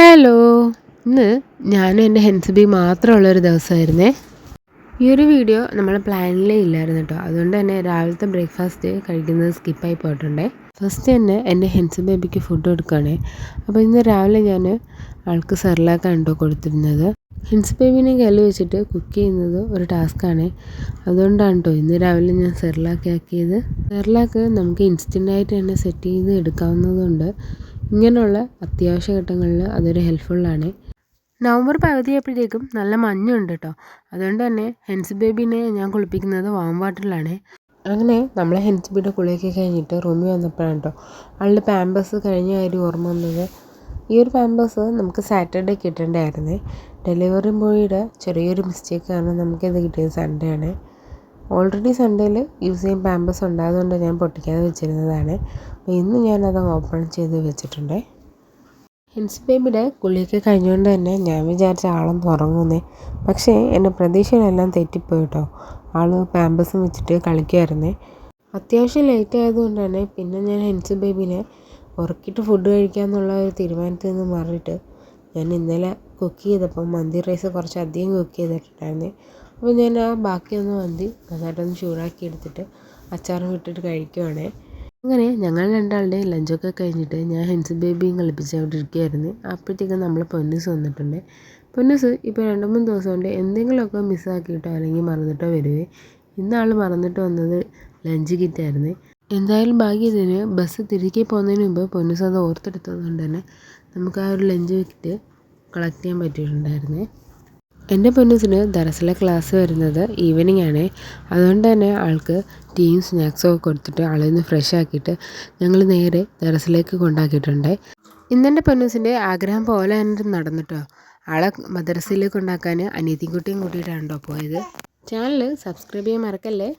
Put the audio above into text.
Hello. ഇന്ന് ഞാനും എൻ്റെ ഹെൻസിബി മാത്രമുള്ളൊരു ദിവസമായിരുന്നേ. ഈ ഒരു വീഡിയോ നമ്മൾ പ്ലാനിലേ ഇല്ലായിരുന്നു കേട്ടോ. അതുകൊണ്ട് തന്നെ രാവിലത്തെ ബ്രേക്ക്ഫാസ്റ്റ് കഴിക്കുന്നത് സ്കിപ്പായി പോയിട്ടുണ്ടേ. ഫസ്റ്റ് തന്നെ എൻ്റെ ഹെൻസി ബേബിക്ക് ഫുഡ് കൊടുക്കുകയാണേ. അപ്പോൾ ഇന്ന് രാവിലെ ഞാൻ ആൾക്ക് സെർലാക്കാണ് കേട്ടോ കൊടുത്തിരുന്നത്. ഹെൻസി ബേബിനെ കയ്യിൽ വെച്ചിട്ട് കുക്ക് ചെയ്യുന്നത് ഒരു ടാസ്ക്കാണ്. അതുകൊണ്ടാണ് കേട്ടോ ഇന്ന് രാവിലെ ഞാൻ സെർലാക്ക് ആക്കിയത്. സെർലാക്ക് നമുക്ക് ഇൻസ്റ്റൻ്റായിട്ട് തന്നെ സെറ്റ് ചെയ്ത് എടുക്കാവുന്നതുകൊണ്ട് ഇങ്ങനെയുള്ള അത്യാവശ്യ ഘട്ടങ്ങളിൽ അതൊരു ഹെൽപ്ഫുള്ളാണ്. നവംബർ പകുതിയായപ്പോഴത്തേക്കും നല്ല മഞ്ഞുണ്ട് കേട്ടോ. അതുകൊണ്ട് തന്നെ ഹെൻസി ബേബീനെ ഞാൻ കുളിപ്പിക്കുന്നത് വാം വാട്ടറിലാണ്. അങ്ങനെ നമ്മൾ ഹെൻസി ബേബിയുടെ കുളിയൊക്കെ കഴിഞ്ഞിട്ട് റൂമിൽ വന്നപ്പോഴാണ് കേട്ടോ ആളുടെ പാമ്പേഴ്സ് കഴിഞ്ഞ കാര്യം ഓർമ്മ വന്നത്. ഈ ഒരു പാമ്പേഴ്സ് നമുക്ക് സാറ്റർഡേ കിട്ടേണ്ടതായിരുന്നേ. ഡെലിവറി ബോയിയുടെ ചെറിയൊരു മിസ്റ്റേക്ക് കാരണം നമുക്കിത് കിട്ടിയത് സൺഡേ ആണ്. ഓൾറെഡി സൺഡേയിൽ യൂസ് ചെയ്യാൻ പാമ്പേഴ്സ് ഉണ്ടായതുകൊണ്ട് ഞാൻ പൊട്ടിക്കാതെ വെച്ചിരുന്നതാണ്. അപ്പോൾ ഇന്ന് ഞാനത് ഓപ്പൺ ചെയ്ത് വെച്ചിട്ടുണ്ട്. ഹെൻസി ബേബിയുടെ കുളിയൊക്കെ കഴിഞ്ഞുകൊണ്ട് തന്നെ ഞാൻ വിചാരിച്ച ആളൊന്ന് ഉറങ്ങുന്നേ. പക്ഷേ എൻ്റെ പ്രതീക്ഷയിലെല്ലാം തെറ്റിപ്പോയി കേട്ടോ. ആൾ പാമ്പേഴ്സും വെച്ചിട്ട് കളിക്കുമായിരുന്നേ. അത്യാവശ്യം ലേറ്റ് ആയതുകൊണ്ട് തന്നെ പിന്നെ ഞാൻ ഹെൻസി ബേബിനെ ഉറക്കിയിട്ട് ഫുഡ് കഴിക്കാമെന്നുള്ള ഒരു തീരുമാനത്തിൽ നിന്ന് മാറിയിട്ട് ഞാൻ ഇന്നലെ കുക്ക് ചെയ്തപ്പോൾ മന്തി റൈസ് കുറച്ചധികം കുക്ക് ചെയ്തിട്ടുണ്ടായിരുന്നേ. അപ്പോൾ ഞാൻ ആ ബാക്കിയൊന്ന് മന്തി നന്നായിട്ടൊന്ന് ചൂടാക്കി എടുത്തിട്ട് അച്ചാറും ഇട്ടിട്ട് കഴിക്കുവാണേ. അങ്ങനെ ഞങ്ങൾ രണ്ടാളുടെയും ലഞ്ചൊക്കെ കഴിഞ്ഞിട്ട് ഞാൻ ഹെൻസി ബേബിയും കളിപ്പിച്ച് അവിടെ ഇരിക്കുകയായിരുന്നു. അപ്പോഴത്തേക്കും നമ്മൾ പൊന്നൂസ് വന്നിട്ടുണ്ട്. പൊന്നൂസ് ഇപ്പോൾ 2-3 ദിവസം കൊണ്ട് എന്തെങ്കിലുമൊക്കെ മിസ്സാക്കിയിട്ടോ അല്ലെങ്കിൽ മറന്നിട്ടോ വരുവേ. ഇന്നാൾ മറന്നിട്ട് വന്നത് ലഞ്ച് കിറ്റായിരുന്നു. എന്തായാലും ഭാഗ്യത്തിന് ബസ് തിരികെ പോകുന്നതിന് മുമ്പ് പൊന്നൂസ് അത് ഓർത്തെടുത്തതുകൊണ്ട് തന്നെ നമുക്ക് ആ ഒരു ലഞ്ച് കിറ്റ് കളക്ട് ചെയ്യാൻ പറ്റിയിട്ടുണ്ടായിരുന്നേ. എൻ്റെ പൊന്നൂസിന് ദറസിലെ ക്ലാസ് വരുന്നത് ഈവനിങ് ആണ്. അതുകൊണ്ട് തന്നെ ആൾക്ക് ടീയും സ്നാക്സും ഒക്കെ കൊടുത്തിട്ട് ആളൊന്ന് ഫ്രഷ് ആക്കിയിട്ട് ഞങ്ങൾ നേരെ ദറസിലേക്ക് കൊണ്ടാക്കിയിട്ടുണ്ട്. ഇന്നെൻ്റെ പൊന്നൂസിൻ്റെ ആഗ്രഹം പോലെ തന്നെ നടന്നിട്ടോ. ആളെ മദ്രസയിലേക്ക് കൊണ്ടാക്കാൻ അനിയത്തിക്കുട്ടിയും കൂട്ടിയിട്ടാണ് കേട്ടോ പോയത്. ചാനൽ സബ്സ്ക്രൈബ് ചെയ്യാൻ മറക്കല്ലേ.